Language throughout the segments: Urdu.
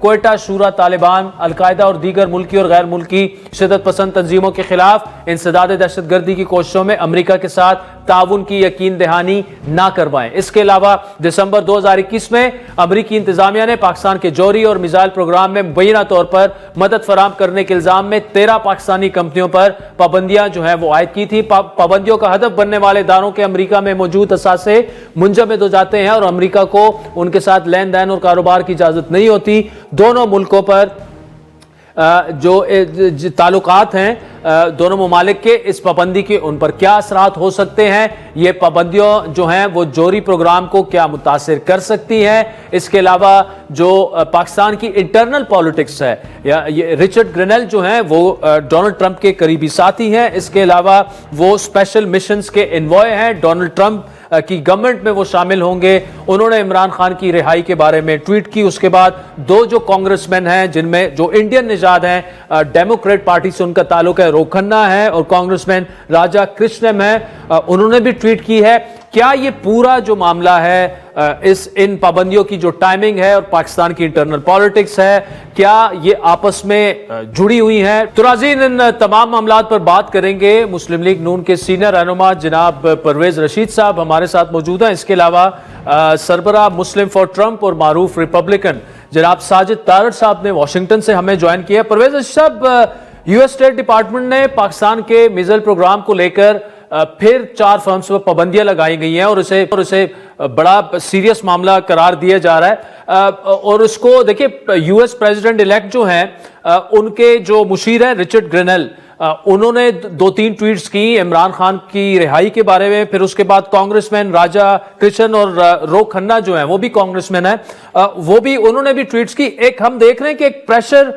کوئٹہ شورا طالبان القاعدہ اور دیگر ملکی اور غیر ملکی شدت پسند تنظیموں کے خلاف انسداد دہشت گردی کی کوششوں میں امریکہ کے ساتھ تعاون کی یقین دہانی نہ کروائیں۔ اس کے علاوہ دسمبر 2021 میں امریکی انتظامیہ نے پاکستان کے جوہری اور میزائل پروگرام میں مبینہ طور پر مدد فراہم کرنے کے الزام میں 13 پاکستانی کمپنیوں پر پابندیاں جو ہیں وہ عائد کی تھی۔ پابندیوں کا ہدف بننے والے اداروں کے امریکہ میں موجود اثاثے منجمد ہو جاتے ہیں اور امریکہ کو ان کے ساتھ لین دین اور کاروبار کی اجازت نہیں ہوتی۔ دونوں ملکوں پر جو تعلقات ہیں دونوں ممالک کے، اس پابندی کے ان پر کیا اثرات ہو سکتے ہیں، یہ پابندیاں جو ہیں وہ جوہری پروگرام کو کیا متاثر کر سکتی ہیں۔ اس کے علاوہ جو پاکستان کی انٹرنل پالیٹکس ہے، رچرڈ گرینل جو ہیں وہ ڈونلڈ ٹرمپ کے قریبی ساتھی ہیں، اس کے علاوہ وہ اسپیشل مشنز کے انوائے ہیں، ڈونلڈ ٹرمپ کی گورنمنٹ میں وہ شامل ہوں گے۔ انہوں نے عمران خان کی رہائی کے بارے میں ٹویٹ کی۔ اس کے بعد دو جو کانگریس مین ہیں جن میں جو انڈین نژاد ہیں، ڈیموکریٹ پارٹی سے ان کا تعلق ہے، رو کھنہ ہے، اور کانگریس مین راجا کرشنم ہے، انہوں نے بھی ٹویٹ کی ہے۔ کیا یہ پورا جو معاملہ ہے ان پابندیوں کی جو ٹائمنگ ہے اور پاکستان کی انٹرنل پالیٹکس ہے، کیا یہ آپس میں جڑی ہوئی ہیں؟ تو ناظرین، ان تمام معاملات پر بات کریں گے۔ مسلم لیگ نون کے سینئر رہنما جناب پرویز رشید صاحب ہمارے ساتھ موجود ہیں۔ اس کے علاوہ سربراہ مسلم فار ٹرمپ اور معروف ریپبلکن جناب ساجد تارڑ صاحب نے واشنگٹن سے ہمیں جوائن کیا۔ پرویز رشید صاحب، یو ایس اسٹیٹ ڈپارٹمنٹ نے پاکستان کے میزائل پروگرام کو لے کر پھر 4 فرمز پر پابندیاں لگائی گئی ہیں اور اسے بڑا سیریس معاملہ قرار دیا جا رہا ہے، اور اس کو دیکھیں یو ایس پریزیڈنٹ الیکٹ جو ہیں ان کے جو مشیر ہیں رچرڈ گرینل، انہوں نے 2-3 ٹویٹس کی عمران خان کی رہائی کے بارے میں، پھر اس کے بعد کانگریس مین راجا کرشن اور رو کھنہ جو ہیں وہ بھی کانگریس مین ہیں، انہوں نے بھی ٹویٹس کی۔ ایک ہم دیکھ رہے ہیں کہ ایک پریشر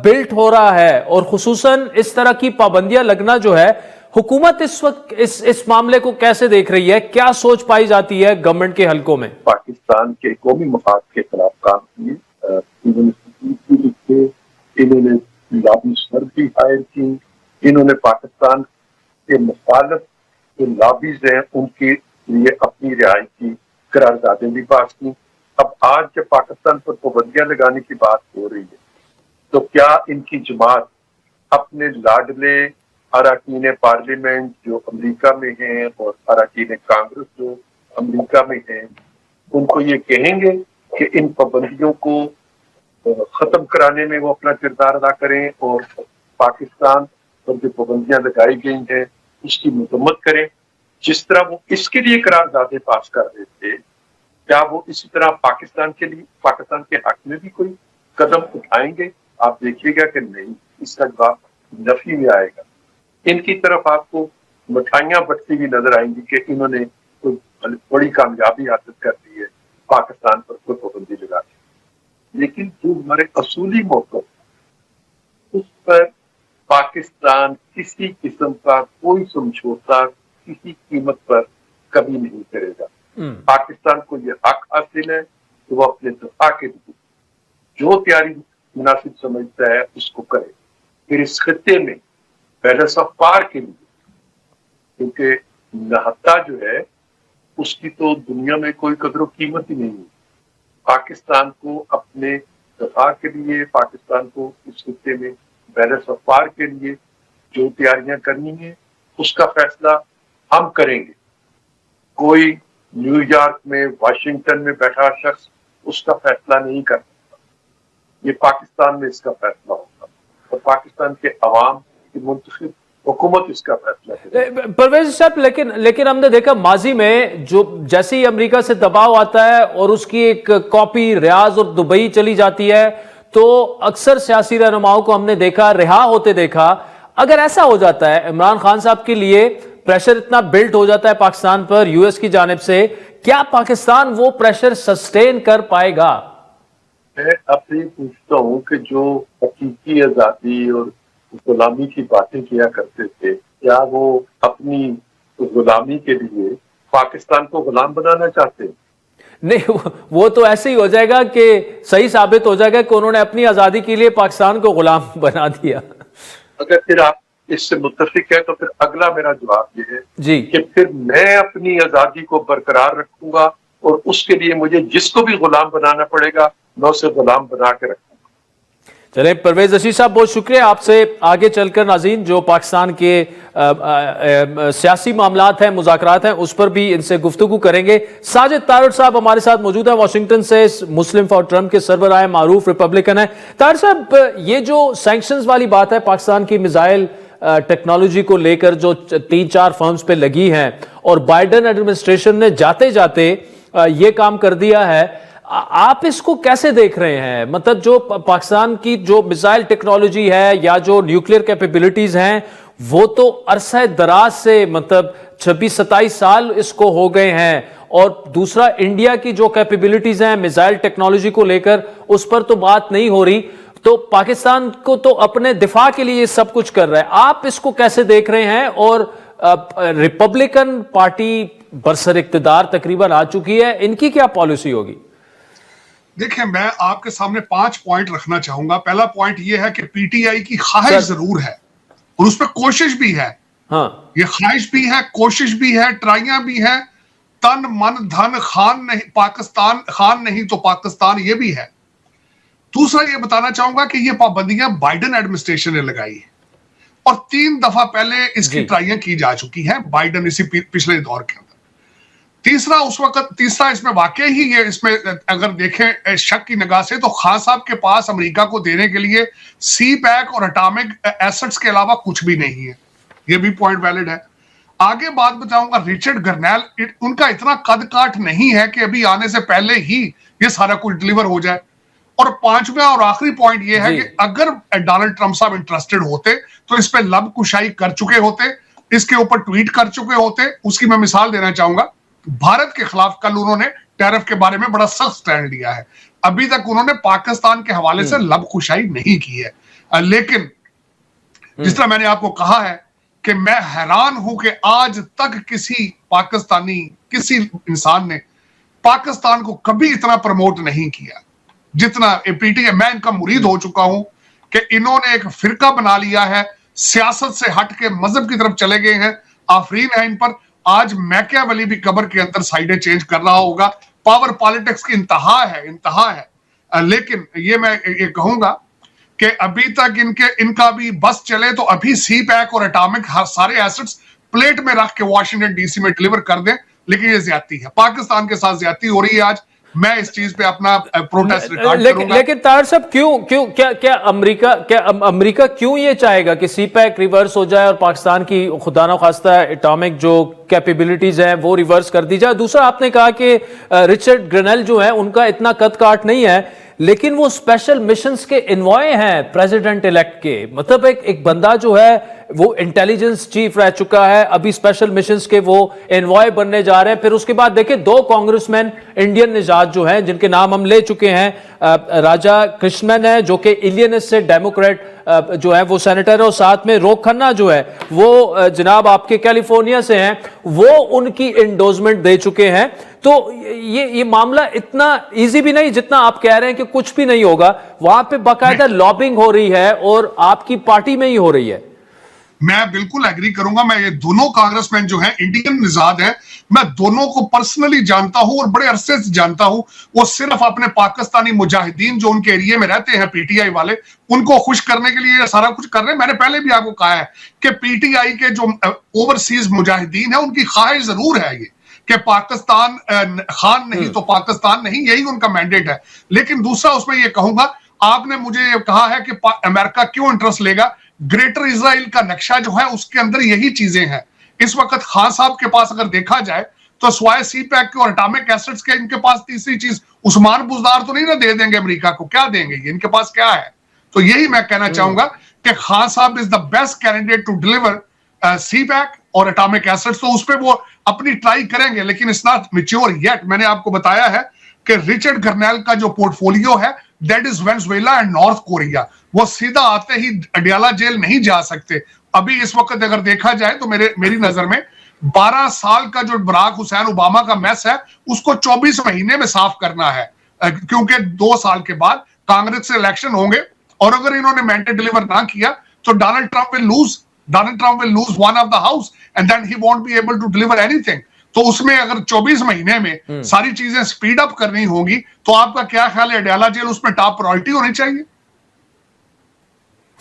بلٹ ہو رہا ہے، اور خصوصاً اس طرح کی پابندیاں لگنا جو ہے، حکومت اس وقت اس معاملے کو کیسے دیکھ رہی ہے؟ کیا سوچ پائی جاتی ہے گورنمنٹ کے حلقوں میں؟ پاکستان کے قومی مفاد کے خلاف کام کیے، انہوں نے لابیز بھی ہائر کی، انہوں نے پاکستان کے مخالف جو لابیز ہیں ان کے لیے اپنی رہائی کی قراردادیں بھی پاس کی۔ اب آج جب پاکستان پر پابندیاں لگانے کی بات ہو رہی ہے تو کیا ان کی جماعت اپنے لاڈلے اراکین پارلیمنٹ جو امریکہ میں ہیں اور اراکین کانگریس جو امریکہ میں ہیں ان کو یہ کہیں گے کہ ان پابندیوں کو ختم کرانے میں وہ اپنا کردار ادا کریں اور پاکستان پر جو پابندیاں لگائی گئی ہیں اس کی مذمت کریں؟ جس طرح وہ اس کے لیے قراردادیں پاس کر رہے تھے، کیا وہ اسی طرح پاکستان کے حق میں بھی کوئی قدم اٹھائیں گے؟ آپ دیکھیے گا کہ نہیں، اس کا جواب نفی میں آئے گا۔ ان کی طرف آپ کو مٹھائیاں بٹتی ہوئی نظر آئیں گی کہ انہوں نے کوئی بڑی کامیابی حاصل کر دی ہے پاکستان پر کوئی پابندی لگا کے، لیکن جو ہمارے اصولی موقف اس پر پاکستان کسی قسم کا کوئی سمجھوتا کسی قیمت پر کبھی نہیں کرے گا۔ پاکستان کو یہ حق حاصل ہے کہ وہ اپنے دفاع کے لیے جو تیاری مناسب سمجھتا ہے اس کو کرے، پھر اس خطے میں بیلنس آف پاور کے لیے، کیونکہ نہتا جو ہے اس کی تو دنیا میں کوئی قدر و قیمت ہی نہیں ہے۔ پاکستان کو اپنے دفاع کے لیے، پاکستان کو اس خطے میں بیلنس آف پاور کے لیے جو تیاریاں کرنی ہیں اس کا فیصلہ ہم کریں گے۔ کوئی نیو یارک میں، واشنگٹن میں بیٹھا شخص اس کا فیصلہ نہیں کر سکتا، یہ پاکستان میں اس کا فیصلہ ہوگا اور پاکستان کے عوام کی منتخب حکومت اس کا فیصلہ کرے۔ پرویز صاحب، لیکن ہم نے دیکھا ماضی میں جو جیسے ہی امریکہ سے دباؤ آتا ہے اور اس کی ایک کاپی ریاض اور دبئی چلی جاتی ہے تو اکثر سیاسی رہنماؤں کو ہم نے دیکھا رہا ہوتے دیکھا۔ اگر ایسا ہو جاتا ہے، عمران خان صاحب کے لیے پریشر اتنا بلٹ ہو جاتا ہے پاکستان پر یو ایس کی جانب سے، کیا پاکستان وہ پریشر سسٹین کر پائے گا؟ میں آپ سے یہ پوچھتا ہوں کہ جو حقیقی آزادی اور غلامی کی باتیں کیا کرتے تھے، کیا وہ اپنی غلامی کے لیے پاکستان کو غلام بنانا چاہتے ہیں؟ نہیں، وہ تو ایسے ہی ہو جائے گا کہ صحیح ثابت ہو جائے گا کہ انہوں نے اپنی آزادی کے لیے پاکستان کو غلام بنا دیا۔ اگر پھر آپ اس سے متفق ہے تو پھر اگلا میرا جواب یہ ہے جی کہ پھر میں اپنی آزادی کو برقرار رکھوں گا اور اس کے لیے مجھے جس کو بھی غلام بنانا پڑے گا میں اسے غلام بنا کے رکھوں گا۔ چلیں پرویز رشید صاحب بہت شکریہ آپ سے. آگے چل کر ناظرین جو پاکستان کے سیاسی معاملات ہیں مذاکرات ہیں اس پر بھی ان سے گفتگو کریں گے. ساجد طاہر صاحب ہمارے ساتھ موجود ہیں واشنگٹن سے, مسلم فار ٹرمپ کے سربراہ ہیں, معروف ریپبلکن ہیں. طاہر صاحب یہ جو سینکشنز والی بات ہے پاکستان کی میزائل ٹیکنالوجی کو لے کر جو 3-4 فرمز پہ لگی ہیں اور بائیڈن ایڈمنسٹریشن نے جاتے جاتے یہ کام کر دیا ہے, آپ اس کو کیسے دیکھ رہے ہیں؟ مطلب جو پاکستان کی جو میزائل ٹیکنالوجی ہے یا جو نیوکلیئر کیپیبلٹیز ہیں وہ تو عرصہ دراز سے مطلب 26-27 سال اس کو ہو گئے ہیں, اور دوسرا انڈیا کی جو کیپیبلٹیز ہیں میزائل ٹیکنالوجی کو لے کر اس پر تو بات نہیں ہو رہی. تو پاکستان کو تو اپنے دفاع کے لیے سب کچھ کر رہا ہے, آپ اس کو کیسے دیکھ رہے ہیں؟ اور ریپبلکن پارٹی برسر اقتدار تقریباً آ چکی ہے, ان کی کیا پالیسی ہوگی؟ دیکھیں میں آپ کے سامنے 5 پوائنٹ رکھنا چاہوں گا. پہلا پوائنٹ یہ ہے کہ پی ٹی آئی کی خواہش ضرور ہے اور اس پہ کوشش بھی ہے. ہاں یہ خواہش بھی ہے, کوشش بھی ہے, ٹرائیاں بھی ہیں, تن من دھن خان نہیں پاکستان, خان نہیں تو پاکستان, یہ بھی ہے. دوسرا یہ بتانا چاہوں گا کہ یہ پابندیاں بائیڈن ایڈمنسٹریشن نے لگائی ہیں اور 3 دفعہ پہلے اس کی ٹرائیاں کی جا چکی ہیں بائیڈن اسی پچھلے دور کے اندر. تیسرا اس میں واقعی ہی یہ اس میں اگر دیکھیں شک کی نگاہ سے تو خان صاحب کے پاس امریکہ کو دینے کے لیے سی پیک اور اٹامک ایسٹس کے علاوہ کچھ بھی نہیں ہے. یہ بھی پوائنٹ ویلڈ ہے. آگے بات بتاؤں گا ریچرڈ گرنیل, ان کا اتنا قد کاٹ نہیں ہے کہ ابھی آنے سے پہلے ہی یہ سارا کچھ ڈیلیور ہو جائے. اور 5واں اور آخری پوائنٹ یہ ہے کہ اگر ڈونلڈ ٹرمپ صاحب انٹرسٹڈ ہوتے تو اس پہ لب کشائی کر چکے ہوتے, اس کے اوپر ٹویٹ کر چکے ہوتے. اس کی میں مثال دینا چاہوں گا, بھارت کے خلاف کل انہوں نے ٹیرف کے بارے میں بڑا سخت سٹینڈ لیا ہے. ابھی تک انہوں نے پاکستان کے حوالے سے لب کشائی نہیں کی ہے. لیکن جس طرح میں نے آپ کو کہا ہے کہ میں حیران ہوں کہ آج تک کسی پاکستانی, کسی انسان نے پاکستان کو کبھی اتنا پروموٹ نہیں کیا جتنا پی ٹی آئی. میں ان کا مرید ہو چکا ہوں کہ انہوں نے ایک فرقہ بنا لیا ہے, سیاست سے ہٹ کے مذہب کی طرف چلے گئے ہیں. آفرین ہے ان پر. آج میکیاویلی بھی قبر کے اندر سائیڈیں چینج کر رہا ہوگا. پاور پالیٹکس کی انتہا ہے. لیکن یہ میں یہ کہوں گا کہ ابھی تک ان کا بھی بس چلے تو ابھی سی پیک اور اٹامک سارے ایسٹس پلیٹ میں رکھ کے واشنگٹن ڈی سی میں ڈیلیور کر دیں. لیکن یہ زیادتی ہے, پاکستان کے ساتھ زیادتی ہو رہی ہے. آج میں اس چیز پہ اپنا پروٹیسٹ ریکارڈ کروں گا. لیکن طاہر صاحب کیا امریکہ کیوں یہ چاہے گا کہ سی پیک ریورس ہو جائے اور پاکستان کی خدا نخواستہ اٹامک جو کیپیبلٹیز ہیں وہ ریورس کر دی جائے؟ دوسرا آپ نے کہا کہ ریچرڈ گرنیل جو ہے ان کا اتنا قد کاٹ نہیں ہے, لیکن وہ اسپیشل مشنز کے انوائے ہیں پریزیڈنٹ الیکٹ کے. مطلب ایک بندہ جو ہے وہ انٹیلیجنس چیف رہ چکا ہے, ابھی اسپیشل مشنز کے وہ انوائے بننے جا رہے ہیں. پھر اس کے بعد دیکھیں 2 کانگریس مین انڈین نژاد جو ہیں جن کے نام ہم لے چکے ہیں, راجا کرشنن ہے جو کہ الینس سے ڈیموکریٹ جو ہے وہ سینیٹر ہے, اور ساتھ میں روک کھنہ جو ہے وہ جناب آپ کے کیلیفورنیا سے ہیں, وہ ان کی انڈوزمنٹ دے چکے ہیں. تو یہ معاملہ اتنا ایزی بھی نہیں جتنا آپ کہہ رہے ہیں کہ کچھ بھی نہیں ہوگا. وہاں پہ باقاعدہ لابنگ ہو رہی ہے اور آپ کی پارٹی میں ہی ہو رہی ہے. میں بالکل ایگری کروں گا. میں یہ دونوں کانگریس مین جو ہیں انڈین نژاد ہیں, میں دونوں کو پرسنلی جانتا ہوں اور بڑے عرصے سے جانتا ہوں. وہ صرف اپنے پاکستانی مجاہدین جو ان کے ایریے میں رہتے ہیں پی ٹی آئی والے, ان کو خوش کرنے کے لیے سارا کچھ کر رہے ہیں. میں نے پہلے بھی آپ کو کہا ہے کہ پی ٹی آئی کے جو اوورسیز مجاہدین ہیں ان کی خواہش ضرور ہے یہ کہ پاکستان خان نہیں تو پاکستان نہیں, یہی ان کا مینڈیٹ ہے. لیکن دوسرا اس میں یہ کہوں گا, آپ نے مجھے یہ کہا ہے کہ امریکہ کیوں انٹرسٹ لے گا. گریٹر اسرائیل کا نقشہ جو ہے اس کے اندر یہی چیزیں ہیں. اس وقت خان صاحب کے پاس اگر دیکھا جائے تو سوائے سی پیک کے اور اٹامک ایسٹس کے ان کے پاس تیسری چیز عثمان بزدار تو نہیں نہ دے دیں گے امریکہ کو. کیا دیں گے یہ, ان کے پاس کیا ہے؟ تو یہی میں کہنا چاہوں گا کہ Khan Sahab is the best candidate to deliver سی پیک اور اٹامک ایسٹس. تو اس پہ وہ اپنی ٹرائی کریں گے لیکن اٹس ناٹ میچور یٹ. میں نے آپ کو بتایا ہے کہ ریچرڈ گرنیل کا جو پورٹ فولیو ہے that is Venezuela and north Korea. وہ سیدھا آتے ہی اڈیالہ جیل نہیں جا سکتے. ابھی اس وقت اگر دیکھا جائے تو میری نظر میں 12 سال کا جو براک حسین اوباما کا میس ہے اس کو 24 مہینے میں صاف کرنا ہے, کیونکہ 2 سال کے بعد کانگریس سے الیکشن ہوں گے اور اگر انہوں نے مینڈیٹ ڈیلیور نہ کیا تو Donald Trump will lose one of the house and then he won't be able to deliver anything. تو اس میں اگر 24 مہینے میں ساری چیزیں سپیڈ اپ کرنی ہوں گی تو آپ کا کیا خیال ہے اڈیالہ جیل اس میں ٹاپ پرائورٹی ہونی چاہیے؟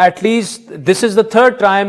at least this is the 3rd time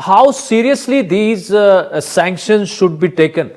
how seriously these sanctions should be taken?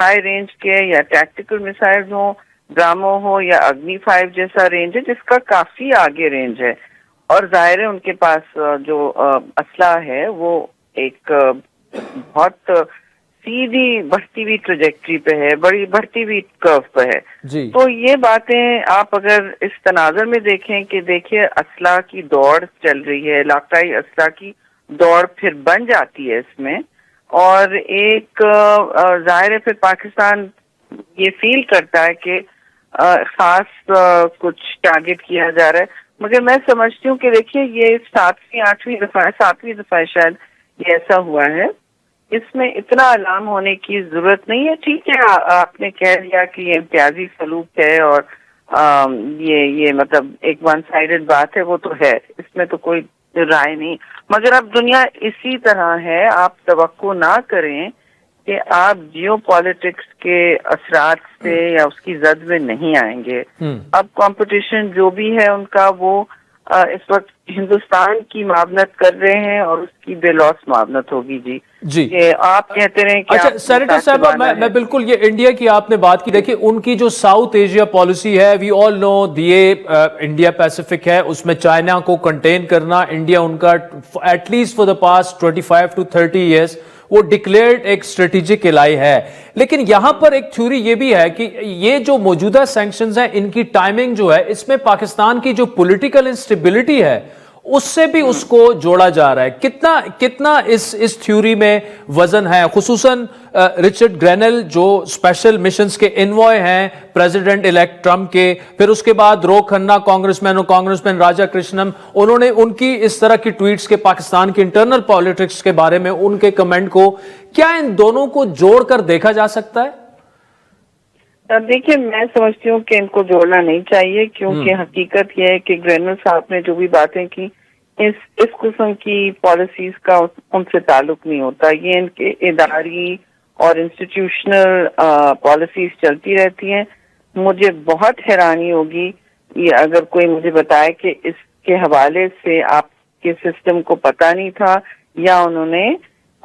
High range کے یا ٹیکٹیکل میسائل ہوں، برامو ہو یا اگنی 5 جیسا رینج ہے جس کا کافی آگے رینج ہے، اور ظاہر ہے ان کے پاس جو اسلحہ ہے وہ ایک بہت سیدھی بڑھتی ہوئی ٹریجیکٹری پہ ہے، بڑی بڑھتی ہوئی کرو پہ ہے. جی تو یہ باتیں آپ اگر اس تناظر میں دیکھیں کہ دیکھیے اسلحہ کی دوڑ چل رہی ہے، علاقائی اسلحہ کی دوڑ پھر بن جاتی ہے اس میں، اور ایک ظاہر ہے پھر پاکستان یہ فیل کرتا ہے کہ خاص کچھ ٹارگٹ کیا جا رہا ہے. مگر میں سمجھتی ہوں کہ دیکھیے یہ 7ویں دفعہ شاید یہ ایسا ہوا ہے، اس میں اتنا الارم ہونے کی ضرورت نہیں ہے. ٹھیک ہے آپ نے کہہ دیا کہ یہ امتیازی سلوک ہے اور یہ مطلب ایک ون سائیڈڈ بات ہے، وہ تو ہے، اس میں تو کوئی رائے نہیں. مگر اب دنیا اسی طرح ہے، آپ توقع نہ کریں کہ آپ جیو پالیٹکس کے اثرات سے یا اس کی زد میں نہیں آئیں گے. اب کمپٹیشن جو بھی ہے ان کا وہ اس وقت ہندوستان کی معاونت کر رہے ہیں اور اس کی بے لوث معاونت ہوگی. جی کہ آپ کہتے رہیں کہ اچھا سینیٹر صاحبہ میں بالکل یہ انڈیا کی آپ نے بات کی، دیکھیں ان کی جو ساؤتھ ایشیا پالیسی ہے، وی آل نو یہ انڈیا پیسیفک ہے، اس میں چائنا کو کنٹین کرنا، انڈیا ان کا at least for the past 25 to 30 years وہ ڈکلیئرڈ ایک اسٹریٹجک الائی ہے. لیکن یہاں پر ایک تھیوری یہ بھی ہے کہ یہ جو موجودہ سینکشنز ہیں ان کی ٹائمنگ جو ہے اس میں پاکستان کی جو پولیٹیکل انسٹیبلٹی ہے اس سے بھی اس کو جوڑا جا رہا ہے. کتنا اس تھیوری میں وزن ہے؟ خصوصاً رچرڈ گرینل جو اسپیشل مشنز کے انوائے ہیں پریزیڈنٹ الیکٹ ٹرمپ کے، پھر اس کے بعد رو کھنہ کانگریس مین راجا کرشنم، انہوں نے ان کی اس طرح کی ٹویٹس کے پاکستان کی انٹرنل پالیٹکس کے بارے میں ان کے کمنٹ کو، کیا ان دونوں کو جوڑ کر دیکھا جا سکتا ہے؟ دیکھیے میں سمجھتی ہوں کہ ان کو جوڑنا نہیں چاہیے، کیونکہ حقیقت یہ ہے کہ گرینل صاحب نے جو بھی باتیں کی اس قسم کی پالیسیز کا ان سے تعلق نہیں ہوتا. یہ ان کے اداری اور انسٹیٹیوشنل پالیسیز چلتی رہتی ہیں. مجھے بہت حیرانی ہوگی یہ اگر کوئی مجھے بتائے کہ اس کے حوالے سے آپ کے سسٹم کو پتہ نہیں تھا یا انہوں نے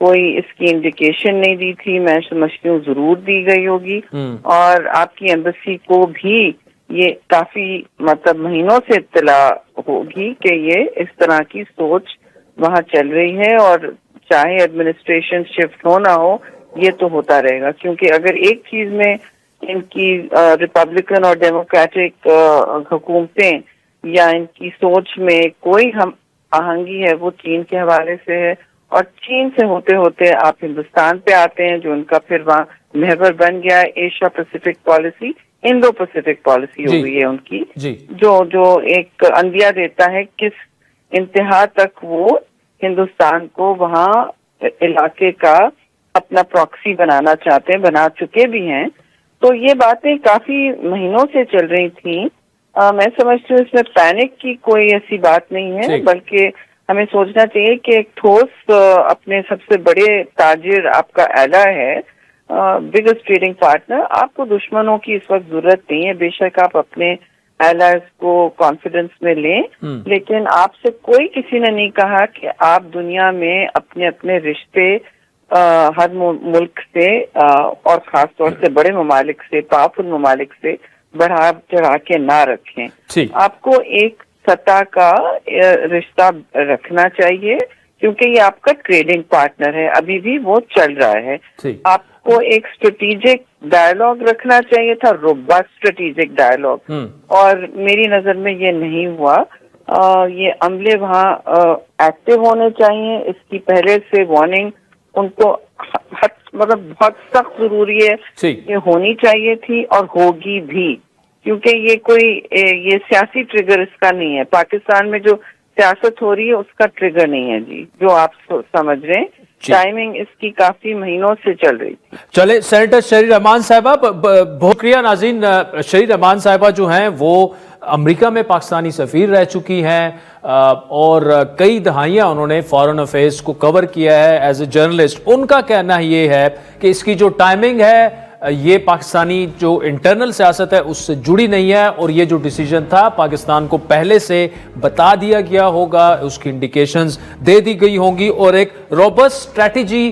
کوئی اس کی انڈیکیشن نہیں دی تھی. میں سمجھتی ہوں ضرور دی گئی ہوگی، اور آپ کی ایمبیسی کو بھی یہ کافی مطلب مہینوں سے اطلاع ہوگی کہ یہ اس طرح کی سوچ وہاں چل رہی ہے، اور چاہے ایڈمنسٹریشن شفٹ ہو نہ ہو یہ تو ہوتا رہے گا. کیونکہ اگر ایک چیز میں ان کی ریپبلکن اور ڈیموکریٹک حکومتیں یا ان کی سوچ میں کوئی ہم آہنگی ہے وہ چین کے حوالے سے ہے، اور چین سے ہوتے ہوتے آپ ہندوستان پہ آتے ہیں جو ان کا پھر وہاں محور بن گیا ہے. Asia Pacific policy Indo Pacific policy ہو گئی ہے ان کی، جو ایک اندیا دیتا ہے کس انتہا تک وہ ہندوستان کو وہاں علاقے کا اپنا پراکسی بنانا چاہتے ہیں، بنا چکے بھی ہیں. تو یہ باتیں کافی مہینوں سے چل رہی تھیں. میں سمجھتی ہوں اس میں پینک کی کوئی ایسی بات نہیں ہے، بلکہ ہمیں سوچنا چاہیے کہ ایک ٹھوس اپنے سب سے بڑے تاجر آپ کا ایلا ہے، بگیسٹ ٹریڈنگ پارٹنر، آپ کو دشمنوں کی اس وقت ضرورت نہیں ہے. بے شک آپ اپنے ایلائز کو کانفیڈنس میں لیں، لیکن آپ سے کوئی کسی نے نہیں کہا کہ آپ دنیا میں اپنے اپنے رشتے ہر ملک سے اور خاص طور سے بڑے ممالک سے، پاورفل ممالک سے بڑھا چڑھا کے نہ رکھیں. آپ کو ایک سطح کا رشتہ رکھنا چاہیے، کیونکہ یہ آپ کا ٹریڈنگ پارٹنر ہے، ابھی بھی وہ چل رہا ہے. آپ کو ایک اسٹریٹجک ڈائلاگ رکھنا چاہیے تھا، روبسٹ اسٹریٹجک ڈائلاگ، اور میری نظر میں یہ نہیں ہوا. یہ عملے وہاں ایکٹیو ہونے چاہیے. اس کی پہلے سے وارننگ ان کو مطلب بہت سخت ضروری ہے، یہ ہونی چاہیے تھی اور ہوگی بھی، کیونکہ یہ کوئی یہ سیاسی ٹریگر اس کا نہیں ہے. پاکستان میں جو سیاست ہو رہی ہے اس کا ٹریگر نہیں ہے جی، جو آپ سمجھ رہے ہیں. ٹائمنگ اس کی کافی مہینوں سے چل رہی تھی. چلے سینیٹر شہری رحمان صاحبہ، بہت شکریہ. ناظرین، شہری رحمان صاحبہ جو ہیں وہ امریکہ میں پاکستانی سفیر رہ چکی ہیں اور کئی دہائیاں انہوں نے فارن افیئرز کو کور کیا ہے ایز اے جرنلسٹ. ان کا کہنا یہ ہے کہ اس کی جو ٹائمنگ ہے یہ پاکستانی جو انٹرنل سیاست ہے اس سے جڑی نہیں ہے، اور یہ جو ڈیسیجن تھا پاکستان کو پہلے سے بتا دیا گیا ہوگا، اس کی انڈیکیشنز دے دی گئی ہوں گی، اور ایک روبسٹ اسٹریٹجی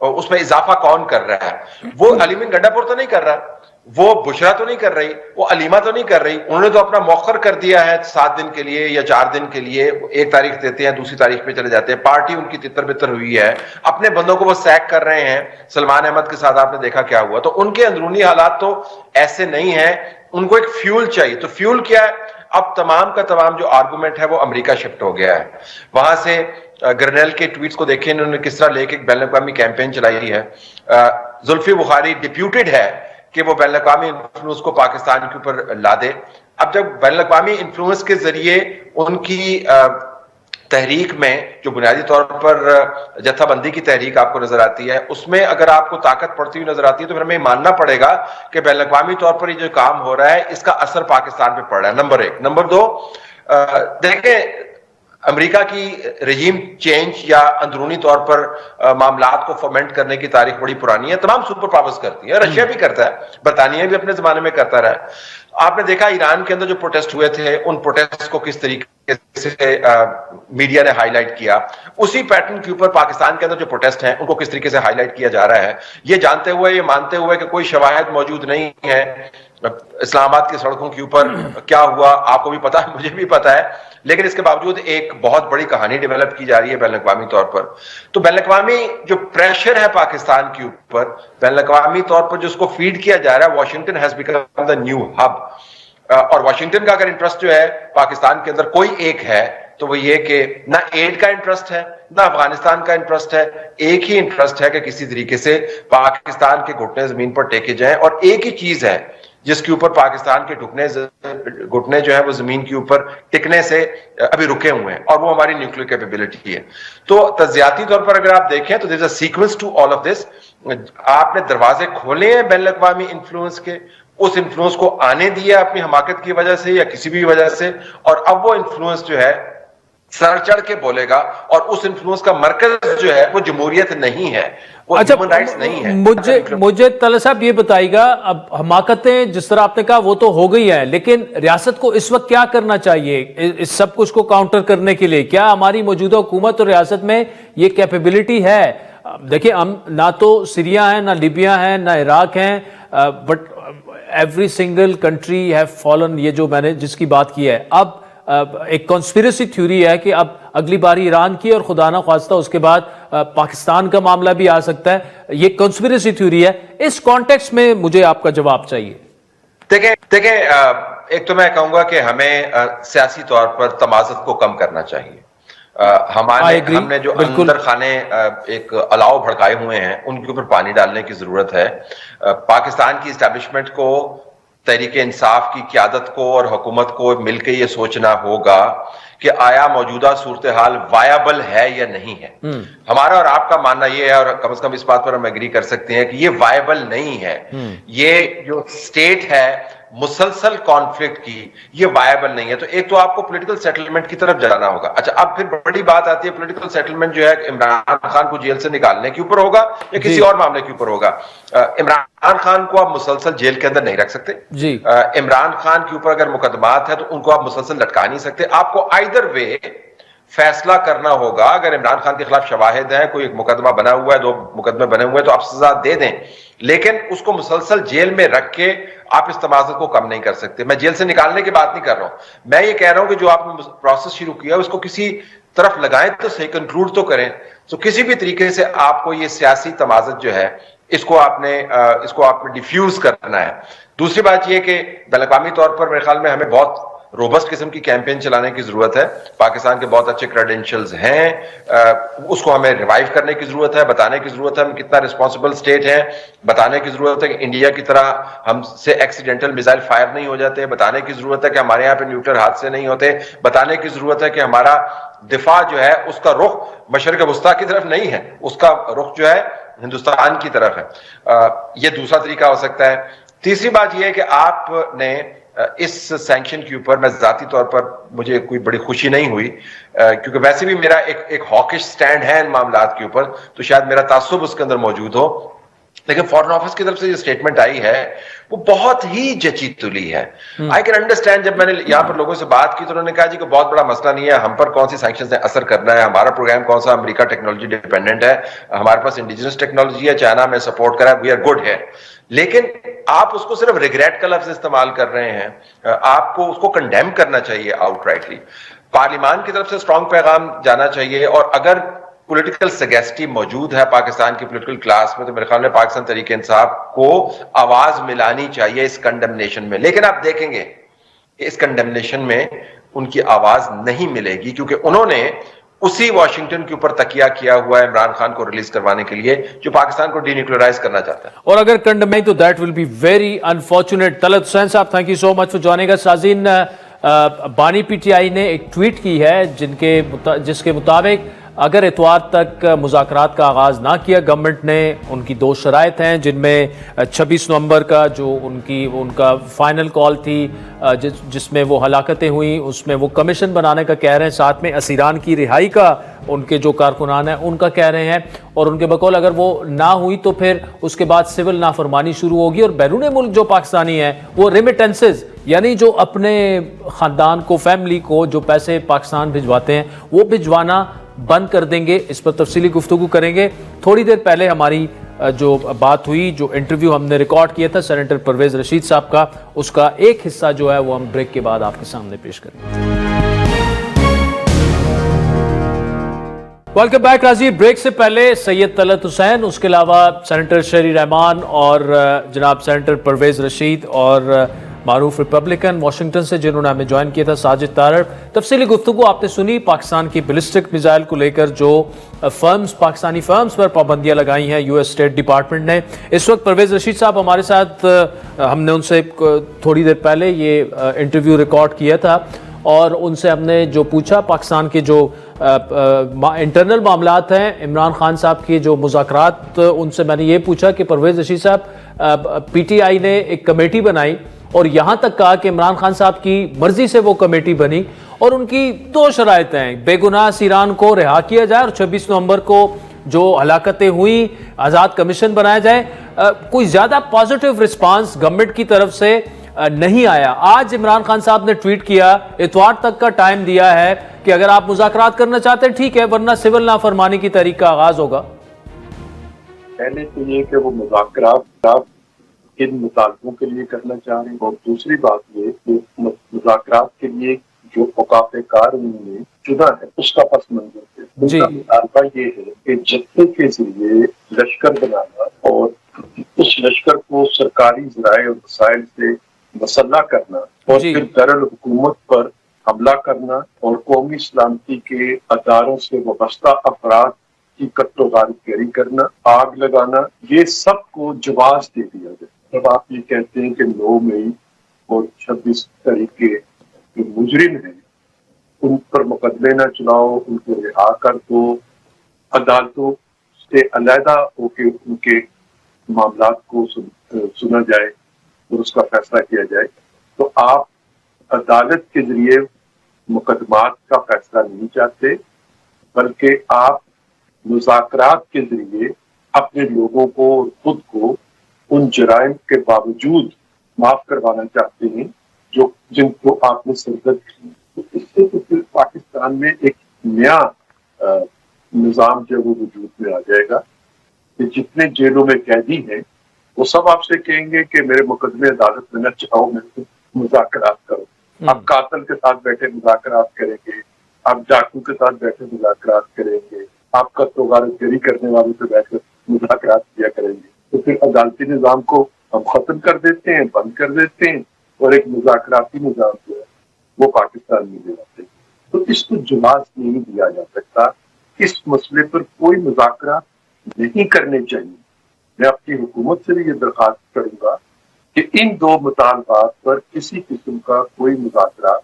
اس میں اضافہ کون کر رہا ہے؟ وہ علیمین گنڈاپور تو نہیں کر رہا, وہ بشرا تو نہیں کر رہی, وہ علیمہ تو نہیں کر رہی. انہوں نے تو اپنا مؤخر کر دیا ہے 7 دن کے لیے یا 4 دن کے لیے, ایک تاریخ دیتے ہیں دوسری تاریخ پہ چلے جاتے ہیں. پارٹی ان کی تتر بتر ہوئی ہے, اپنے بندوں کو وہ سیک کر رہے ہیں. سلمان احمد کے ساتھ آپ نے دیکھا کیا ہوا. تو ان کے اندرونی حالات تو ایسے نہیں ہیں, ان کو ایک فیول چاہیے. تو فیول کیا ہے؟ اب تمام کا تمام جو آرگومنٹ ہے وہ امریکہ شفٹ ہو گیا ہے. وہاں سے گرنیل کے ٹویٹس کو دیکھیں انہوں نے کس طرح لے کے ایک بین الاقوامی کیمپین چلائی ہے. زلفی بخاری ڈپیوٹڈ ہے کہ وہ بین الاقوامی انفلوئنس کو پاکستان کے اوپر لا دے. اب جب بین الاقوامی انفلوئنس کے ذریعے ان کی تحریک میں جو بنیادی طور پر جتھا بندی کی تحریک آپ کو نظر آتی ہے, اس میں اگر آپ کو طاقت پڑتی ہوئی نظر آتی ہے تو پھر ہمیں ماننا پڑے گا کہ بین الاقوامی طور پر یہ جو کام ہو رہا ہے اس کا اثر پاکستان پہ پڑ رہا ہے. نمبر 1. نمبر 2, دیکھیں امریکہ کی رجیم چینج یا اندرونی طور پر معاملات کو فومنٹ کرنے کی تاریخ بڑی پرانی ہے. تمام سپر پاورز کرتی ہیں, رشیا بھی کرتا ہے, برطانیہ بھی اپنے زمانے میں کرتا رہا ہے. آپ نے دیکھا ایران کے اندر جو پروٹیسٹ ہوئے تھے, ان پروٹیسٹ کو کس طریقے سے میڈیا نے ہائی لائٹ کیا. اسی پیٹرن کے اوپر پاکستان کے اندر جو پروٹیسٹ ہیں ان کو کس طریقے سے ہائی لائٹ کیا جا رہا ہے, یہ جانتے ہوئے, یہ مانتے ہوئے کہ کوئی شواہد موجود نہیں ہے. اسلام آباد کی سڑکوں کے اوپر کیا ہوا آپ کو بھی پتا ہے, مجھے بھی پتا ہے, لیکن اس کے باوجود ایک بہت بڑی کہانی ڈیولپ کی جا رہی ہے بین الاقوامی طور پر. تو بین الاقوامی جو پریشر ہے پاکستان کے اوپر, بین الاقوامی طور پر جو اس کو فیڈ کیا جا رہا ہے, Washington has become the new hub. اور واشنگٹن کا اگر انٹرسٹ جو ہے پاکستان کے اندر کوئی ایک ہے تو وہ یہ کہ نہ ایڈ کا انٹرسٹ ہے نہ افغانستان کا انٹرسٹ ہے, ایک ہی انٹرسٹ ہے کہ کسی طریقے سے پاکستان کے گھٹنے زمین پر ٹیکے جائیں. اور ایک ہی چیز ہے جس کے اوپر پاکستان کے گھٹنے جو ہے وہ زمین کے اوپر ٹکنے سے ابھی رکے ہوئے ہیں, اور وہ ہماری نیوکلیر کیپیبلٹی ہے. تو تجزیاتی طور پر اگر آپ دیکھیں تو there is a sequence to all of this. آپ نے دروازے کھولے ہیں بین الاقوامی انفلوئنس کے, اس انفلوئنس کو آنے دیا اپنی حماقت کی وجہ سے یا کسی بھی وجہ سے, اور اب وہ انفلوئنس جو ہے سر چڑھ کے بولے گا, اور اس انفلوئنس کا مرکز جو ہے وہ جمہوریت نہیں ہے, وہ ہیومن رائٹس نہیں ہے. مجھے طلعت صاحب یہ بتائیے گا, اب حماقتیں جس طرح آپ نے کہا وہ تو ہو گئی ہیں, لیکن ریاست کو اس وقت کیا کرنا چاہیے اس سب کچھ کو کاؤنٹر کرنے کے لیے؟ کیا ہماری موجودہ حکومت اور ریاست میں یہ کیپیبلٹی ہے؟ دیکھیں ہم نہ تو سیریا ہیں, نہ لیبیا ہیں, نہ عراق ہیں, but every single country have fallen, یہ جو میں نے جس کی بات کی ہے. اب ایک کانسپیریسی تھیوری ہے کہ اب اگلی باری ایران کی اور خدا نہ خواستہ اس کے بعد پاکستان کا معاملہ بھی آ سکتا ہے. یہ کانسپیریسی تھیوری ہے. اس کانٹیکسٹ میں مجھے آپ کا جواب چاہیے. دیکھیں ایک تو میں کہوں گا کہ ہمیں سیاسی طور پر تمازت کو کم کرنا چاہیے. ہم نے جو اندر خانے ایک الاؤ بھڑکائے ہوئے ہیں ان کے اوپر پانی ڈالنے کی ضرورت ہے. پاکستان کی اسٹیبلشمنٹ کو, تحریک انصاف کی قیادت کو اور حکومت کو مل کے یہ سوچنا ہوگا کہ آیا موجودہ صورتحال وائبل ہے یا نہیں ہے. ہمارا اور آپ کا ماننا یہ ہے, اور کم از کم اس بات پر ہم ایگری کر سکتے ہیں کہ یہ وائبل نہیں ہے. یہ جو سٹیٹ ہے مسلسل کانفلکٹ کی, یہ وائبل نہیں ہے. تو ایک تو آپ کو پولیٹیکل سیٹلمنٹ کی طرف جانا ہوگا. اچھا, اب پھر بڑی بات آتی ہے پولیٹیکل سیٹلمنٹ جو ہے عمران خان کو جیل سے نکالنے کے اوپر ہوگا یا کسی اور معاملے کے اوپر ہوگا. عمران خان کو آپ مسلسل جیل کے اندر نہیں رکھ سکتے. عمران خان کے اوپر اگر مقدمات ہیں تو ان کو آپ مسلسل لٹکا نہیں سکتے. آپ کو آئیدر وے فیصلہ کرنا ہوگا. اگر عمران خان کے خلاف شواہد ہیں, کوئی ایک مقدمہ بنا ہوا ہے, 2 مقدمے بنے ہوئے ہیں, تو آپ سزا دے دیں, لیکن اس کو مسلسل جیل میں رکھ کے آپ اس تمازت کو کم نہیں کر سکتے. میں جیل سے نکالنے کی بات نہیں کر رہا ہوں, میں یہ کہہ رہا ہوں کہ جو آپ نے پروسیس شروع کیا اس کو کسی طرف لگائیں تو صحیح, کنکلوڈ تو کریں. تو کسی بھی طریقے سے آپ کو یہ سیاسی تمازت جو ہے اس کو آپ نے ڈیفیوز کرنا ہے. دوسری بات یہ کہ بین الاقوامی طور پر میرے خیال میں ہمیں بہت روبسٹ قسم کی کیمپین چلانے کی ضرورت ہے. پاکستان کے بہت اچھے کریڈینشلز ہیں, اس کو ہمیں ریوائیو کرنے کی ضرورت ہے, بتانے کی ضرورت ہے ہم کتنا رسپانسبل اسٹیٹ ہیں, بتانے کی ضرورت ہے کہ انڈیا کی طرح ہم سے ایکسیڈنٹل میزائل فائر نہیں ہو جاتے, بتانے کی ضرورت ہے کہ ہمارے یہاں پہ نیوکلیر حادثے نہیں ہوتے, بتانے کی ضرورت ہے کہ ہمارا دفاع جو ہے اس کا رخ مشرق وسطیٰ کی طرف نہیں ہے, اس کا رخ جو ہے ہندوستان کی طرف ہے. یہ دوسرا طریقہ ہو سکتا ہے. تیسری بات یہ ہے کہ آپ نے اس سینکشن کے اوپر, میں ذاتی طور پر مجھے کوئی بڑی خوشی نہیں ہوئی کیونکہ ویسے بھی میرا ایک ہاکش سٹینڈ ہے ان معاملات کے اوپر, تو شاید میرا تعصب اس کے اندر موجود ہو. لیکن فورن آفس کی طرف سے جو اسٹیٹمنٹ آئی ہے وہ بہت ہی جچی تلی ہے. آئی کین انڈرسٹینڈ, جب میں نے یہاں پر لوگوں سے بات کی تو انہوں نے کہا جی کہ بہت بڑا مسئلہ نہیں ہے, ہم پر کون سی سینکشنز نے اثر کرنا ہے, ہمارا پروگرام کون سا, امریکہ ٹیکنالوجی ڈیپینڈنٹ ہے, ہمارے پاس انڈیجنس ٹیکنالوجی ہے, چائنا میں سپورٹ کرا ہے, وی آر گڈ ہے. لیکن آپ اس کو صرف ریگریٹ کا لفظ استعمال کر رہے ہیں, آپ کو اس کو کنڈیم کرنا چاہیے آؤٹ رائٹلی. پارلیمان کی طرف سے اسٹرانگ پیغام جانا چاہیے, اور اگر پولیٹیکل سگیسٹی موجود ہے پاکستان کی پولیٹیکل کلاس میں تو میرے خیال میں پاکستان تحریک انصاف کو آواز ملانی چاہیے اس کنڈمنیشن میں. لیکن آپ دیکھیں گے اس کنڈمنیشن میں ان کی آواز نہیں ملے گی, کیونکہ انہوں نے اسی واشنگٹن کے اوپر تکیہ کیا ہوا ہے عمران خان کو ریلیز کروانے کے لیے, جو پاکستان کو ڈی نیوکلیئرائز کرنا چاہتا ہے. اور اگر کنڈم تو that will be very unfortunate. Talat Hussain Sahab, thank you so much for joining us. ناظرین, بانی پی ٹی آئی نے ایک ٹویٹ کی ہے جس کے مطابق اگر اتوار تک مذاکرات کا آغاز نہ کیا گورنمنٹ نے, ان کی 2 شرائط ہیں, جن میں 26 نومبر کا جو ان کا فائنل کال تھی جس میں وہ ہلاکتیں ہوئیں, اس میں وہ کمیشن بنانے کا کہہ رہے ہیں, ساتھ میں اسیران کی رہائی کا ان کے جو کارکنان ہیں ان کا کہہ رہے ہیں, اور ان کے بقول اگر وہ نہ ہوئی تو پھر اس کے بعد سول نافرمانی شروع ہوگی, اور بیرون ملک جو پاکستانی ہیں وہ ریمیٹنسز یعنی جو اپنے خاندان کو, فیملی کو جو پیسے پاکستان بھجواتے ہیں وہ بھجوانا بند کر دیں گے. اس پر تفصیلی گفتگو کریں گے. تھوڑی دیر پہلے ہماری جو بات ہوئی, جو انٹرویو ہم نے ریکارڈ کیا تھا سینیٹر پرویز رشید صاحب کا, اس کا ایک حصہ جو ہے وہ ہم بریک کے بعد آپ کے سامنے پیش کریں گے. ویلکم بیک ناظرین. بریک سے پہلے سید طلعت حسین, اس کے علاوہ سینیٹر شہری رحمان اور جناب سینیٹر پرویز رشید اور معروف ریپبلکن واشنگٹن سے جنہوں نے ہمیں جوائن کیا تھا ساجد طارڑ. تفصیلی گفتگو آپ نے سنی پاکستان کی بیلسٹک میزائل کو لے کر جو پاکستانی فرمز پر پابندیاں لگائی ہیں یو ایس اسٹیٹ ڈپارٹمنٹ نے. اس وقت پرویز رشید صاحب ہمارے ساتھ, ہم نے ان سے تھوڑی دیر پہلے یہ انٹرویو ریکارڈ کیا تھا, اور ان سے ہم نے جو پوچھا پاکستان کے جو انٹرنل معاملات ہیں, عمران خان صاحب کے جو مذاکرات, ان سے میں نے یہ پوچھا کہ پرویز رشید صاحب پی ٹی آئی نے ایک کمیٹی بنائی اور یہاں تک کہا کہ عمران خان صاحب کی مرضی سے وہ کمیٹی بنی, اور ان کی 2 شرائط ہیں, بے گناہ اسیران کو رہا کیا جائے اور 26 نومبر کو جو ہلاکتیں ہوئی آزاد کمیشن بنایا جائے. کوئی زیادہ پازیٹیو رسپانس گورنمنٹ کی طرف سے نہیں آیا. آج عمران خان صاحب نے ٹویٹ کیا, اتوار تک کا ٹائم دیا ہے کہ اگر آپ مذاکرات کرنا چاہتے ہیں ٹھیک ہے, ورنہ سول نافرمانی کی تحریک کا آغاز ہوگا. پہلے تو یہ کہ وہ مذاکرات کن مطالبوں کے لیے کرنا چاہ رہے ہیں, اور دوسری بات یہ کہ مذاکرات کے لیے جو اوقاف کار انہوں نے چنا ہے اس کا پس منظر ہے. ان کا مطالبہ یہ ہے کہ جتھے کے ذریعے لشکر بنانا اور اس لشکر کو سرکاری ذرائع اور وسائل سے مسلح کرنا اور پھر دارالحکومت پر حملہ کرنا اور قومی سلامتی کے اداروں سے وابستہ افراد کی قتل و غارت گری کرنا, آگ لگانا, یہ سب کو جواز دے دیا جائے. جب آپ یہ کہتے ہیں کہ 9 مئی اور 26 تاریخ کے جو مجرم ہیں ان پر مقدمے نہ چلاؤ, ان کو رہا کر دو, عدالتوں سے علیحدہ ہو کے ان کے معاملات کو سنا جائے اور اس کا فیصلہ کیا جائے, تو آپ عدالت کے ذریعے مقدمات کا فیصلہ نہیں چاہتے, بلکہ آپ مذاکرات کے ذریعے اپنے لوگوں کو اور خود کو ان جرائم کے باوجود معاف کروانا چاہتے ہیں جن کو آپ نے سرزد کی. اس سے تو پھر پاکستان میں ایک نیا نظام جو وہ وجود میں آ جائے گا کہ جتنے جیلوں میں قیدی ہیں وہ سب آپ سے کہیں گے کہ میرے مقدمے عدالت میں نہ چاہو, میرے سے مذاکرات کرو. آپ قاتل کے ساتھ بیٹھے مذاکرات کریں گے, آپ ڈاکو کے ساتھ بیٹھے مذاکرات کریں گے, آپ قتل و غارت گری کرنے والوں سے بیٹھ کر مذاکرات کیا کریں گے. تو پھر عدالتی نظام کو ہم ختم کر دیتے ہیں, بند کر دیتے ہیں, اور ایک مذاکراتی نظام جو ہے وہ پاکستان میں لے آتے ہیں. تو اس کو جواز نہیں دیا جا سکتا. اس مسئلے پر کوئی مذاکرات نہیں کرنے چاہیے. میں اپنی حکومت سے بھی یہ درخواست کروں گا کہ ان 2 مطالبات پر کسی قسم کا کوئی مذاکرات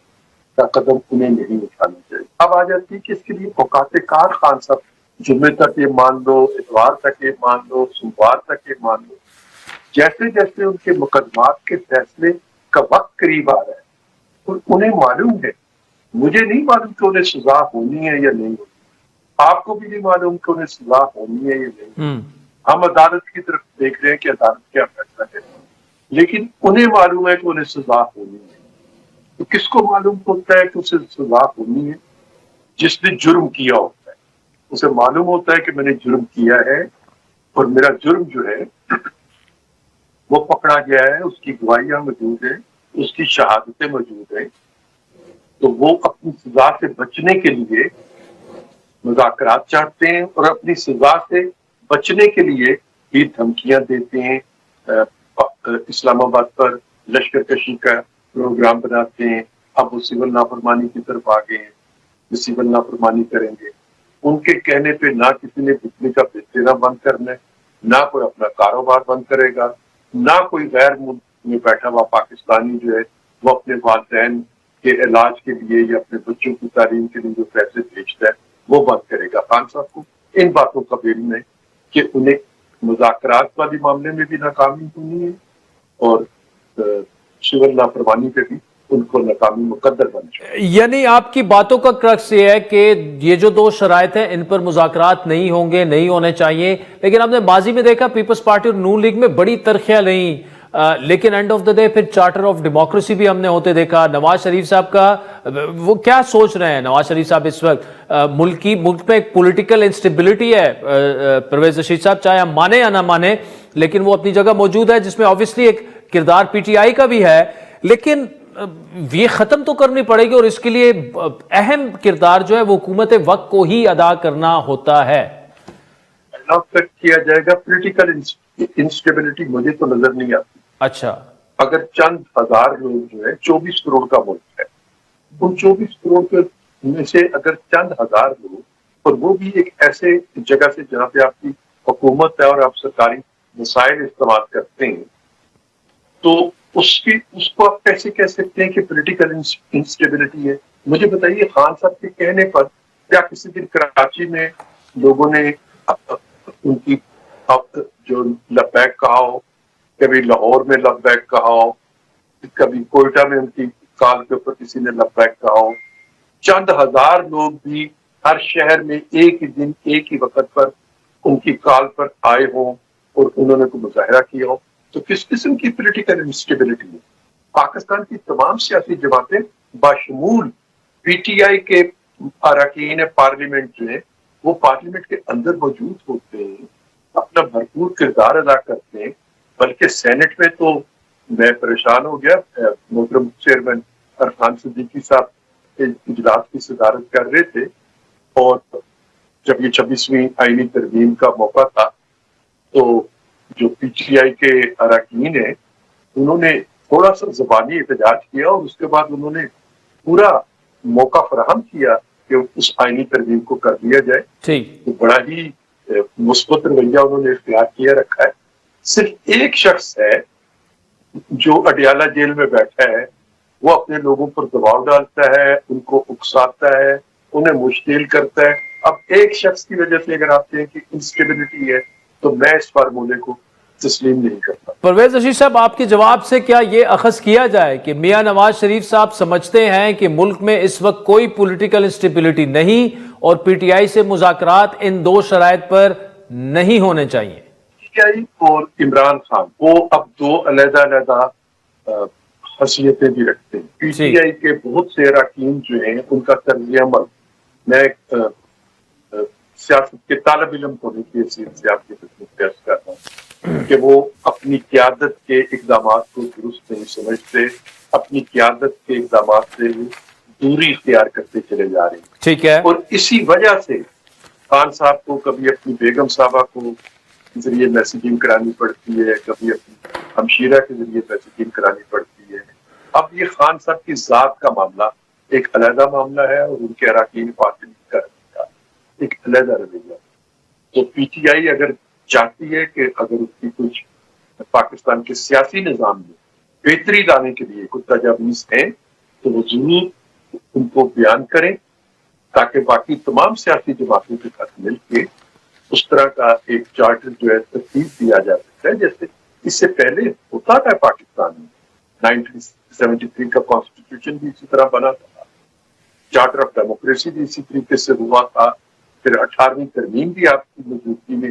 کا قدم انہیں نہیں اٹھانا چاہیے. اب آ جاتی ہے کہ اس کے لیے اوقات کار خان صاحب جمعے تک یہ مان لو, اتوار تک یہ مان لو, سوموار تک یہ مان لو, جیسے جیسے ان کے مقدمات کے فیصلے کا وقت قریب آ رہا ہے انہیں معلوم ہے, مجھے نہیں معلوم کہ انہیں سزا ہونی ہے یا نہیں ہونی, آپ کو بھی نہیں معلوم کہ انہیں سزا ہونی ہے یا نہیں. ہم عدالت کی طرف دیکھ رہے ہیں کہ عدالت کیا فیصلہ کرے، لیکن انہیں معلوم ہے کہ انہیں سزا ہونی ہے. تو کس کو معلوم ہوتا ہے کہ اسے سزا ہونی ہے؟ جس نے جرم کیا ہوتا ہے اسے معلوم ہوتا ہے کہ میں نے جرم کیا ہے اور میرا جرم جو ہے وہ پکڑا گیا ہے، اس کی گواہیاں موجود ہیں، اس کی شہادتیں موجود ہیں. تو وہ اپنی سزا سے بچنے کے لیے مذاکرات چاہتے ہیں اور اپنی سزا سے بچنے کے لیے بھی دھمکیاں دیتے ہیں. اسلام آباد پر لشکر کشی کا پروگرام بناتے ہیں. اب وہ سول نافرمانی کی طرف آگے ہیں، وہ سول نافرمانی کریں گے. ان کے کہنے پہ نہ کسی نے بجلی کا بل دینا بند کرنا ہے، نہ کوئی اپنا کاروبار بند کرے گا، نہ کوئی غیر ملک میں بیٹھا ہوا پاکستانی جو ہے وہ اپنے والدین کے علاج کے لیے یا اپنے بچوں کی تعلیم کے لیے جو پیسے بھیجتا ہے وہ بند کرے گا. خان صاحب کو ان باتوں کا علم ہے کہ انہیں مذاکرات والی معاملے میں بھی ناکامی ہونی ہے اور سول نافرمانی پہ بھی ان کو ناکامی مقدر بن چکی. یعنی آپ کی باتوں کا کرکس یہ ہے کہ یہ جو دو شرائط ہیں ان پر مذاکرات نہیں ہوں گے، نہیں ہونے چاہیے. لیکن آپ نے ماضی میں دیکھا پیپلز پارٹی اور نون لیگ میں بڑی ترخیاں لیں، لیکن اینڈ آف دا ڈے پھر چارٹر آف ڈیموکریسی بھی ہم نے ہوتے دیکھا. نواز شریف صاحب کا وہ کیا سوچ رہے ہیں؟ نواز شریف صاحب اس وقت ملک میں ایک پولیٹیکل انسٹیبلٹی ہے. پرویز رشید صاحب چاہے ہم مانیں یا نہ مانیں لیکن وہ اپنی جگہ موجود ہے، جس میں آبویسلی ایک کردار پی ٹی آئی کا بھی ہے، لیکن یہ ختم تو کرنی پڑے گی اور اس کے لیے اہم کردار جو ہے وہ حکومت وقت کو ہی ادا کرنا ہوتا ہے. کیا جائے گا پولیٹیکل انسٹیبلٹی مجھے تو نظر نہیں آتی. اچھا، اگر چند ہزار لوگ جو ہے 24 کروڑ کا ملک ہے، ان 24 کروڑ کے میں سے اگر چند ہزار لوگ، اور وہ بھی ایک ایسے جگہ سے جہاں پہ آپ کی حکومت ہے اور آپ سرکاری وسائل استعمال کرتے ہیں، تو اس کو آپ کیسے کہہ سکتے ہیں کہ پولیٹیکل انسٹیبلٹی ہے؟ مجھے بتائیے خان صاحب کے کہنے پر کیا کسی دن کراچی میں لوگوں نے ان کی جو لبیک کہا ہو، کبھی لاہور میں لبیک کہا ہو، کبھی کوئٹہ میں ان کی کال کے اوپر کسی نے لبیک کہا ہو؟ چند ہزار لوگ بھی ہر شہر میں ایک ہی دن ایک ہی وقت پر ان کی کال پر آئے ہوں اور انہوں نے کوئی مظاہرہ کیا ہو، تو کس قسم کی پولیٹیکل انسٹیبلٹی ہے؟ پاکستان کی تمام سیاسی جماعتیں بشمول پی ٹی آئی کے اراکین پارلیمنٹ جو ہے وہ پارلیمنٹ کے اندر موجود ہوتے ہیں، اپنا بھرپور کردار ادا کرتے ہیں. بلکہ سینٹ میں تو میں پریشان ہو گیا، محترم چیئرمین ارفان صدیقی صاحب اجلاس کی صدارت کر رہے تھے اور جب یہ 26ویں آئینی ترمیم کا موقع تھا تو جو پی ٹی آئی کے اراکین ہیں انہوں نے تھوڑا سا زبانی احتجاج کیا اور اس کے بعد انہوں نے پورا موقع فراہم کیا کہ اس آئینی ترمیم کو کر دیا جائے. تو بڑا ہی مثبت رویہ انہوں نے اختیار کیا رکھا ہے. صرف ایک شخص ہے جو اڈیالہ جیل میں بیٹھا ہے، وہ اپنے لوگوں پر دباؤ ڈالتا ہے، ان کو اکساتا ہے، انہیں مشتعل کرتا ہے. اب ایک شخص کی وجہ سے اگر آپ کہیں کہ انسٹیبلٹی ہے تو میں اس فارمولے کو تسلیم نہیں کرتا. پرویز رشید صاحب، آپ کے جواب سے کیا یہ اخذ کیا جائے کہ میاں نواز شریف صاحب سمجھتے ہیں کہ ملک میں اس وقت کوئی پولیٹیکل انسٹیبلٹی نہیں اور پی ٹی آئی سے مذاکرات ان دو شرائط پر نہیں ہونے چاہیے؟ پی ٹی آئی اور عمران خان وہ اب دو علیحدہ علیحدہ حیثیتیں بھی رکھتے ہیں. پی ٹی آئی کے بہت سے اراکین جو ہیں ان کا طرز عمل، میں سیاست کے طالب علم ہونے کی حیثیت سے آپ کی خدمت پیش کرتا ہوں کہ وہ اپنی قیادت کے اقدامات کو درست نہیں سمجھتے، اپنی قیادت کے اقدامات سے دوری اختیار کرتے چلے جا رہے ہیں. ٹھیک ہے. اور اسی وجہ سے خان صاحب کو کبھی اپنی بیگم صاحبہ کو ذریعے میسیجنگ کرانی پڑتی ہے، کبھی اپنی ہمشیرہ کے ذریعے میسیجنگ کرانی پڑتی ہے. اب یہ خان صاحب کی ذات کا معاملہ ایک علیحدہ معاملہ ہے اور ان کے اراکین پارٹی کا ایک علیحدہ رویہ. تو پی ٹی آئی اگر چاہتی ہے کہ اگر اس کی کچھ پاکستان کے سیاسی نظام میں بہتری لانے کے لیے کچھ تجاویز ہیں تو وہ ضرور ان کو بیان کریں تاکہ باقی تمام سیاسی جماعتوں کے ساتھ مل کے اس طرح کا ایک چارٹر جو ہے ترتیب دیا جا سکتا ہے جیسے اس سے پہلے ہوتا تھا پاکستان میں. 1973 کا کانسٹیٹیوشن بھی اسی طرح بنا تھا، چارٹر آف ڈیموکریسی بھی اسی طریقے سے ہوا تھا، پھر 18ویں ترمیم بھی آپ کی موجودگی میں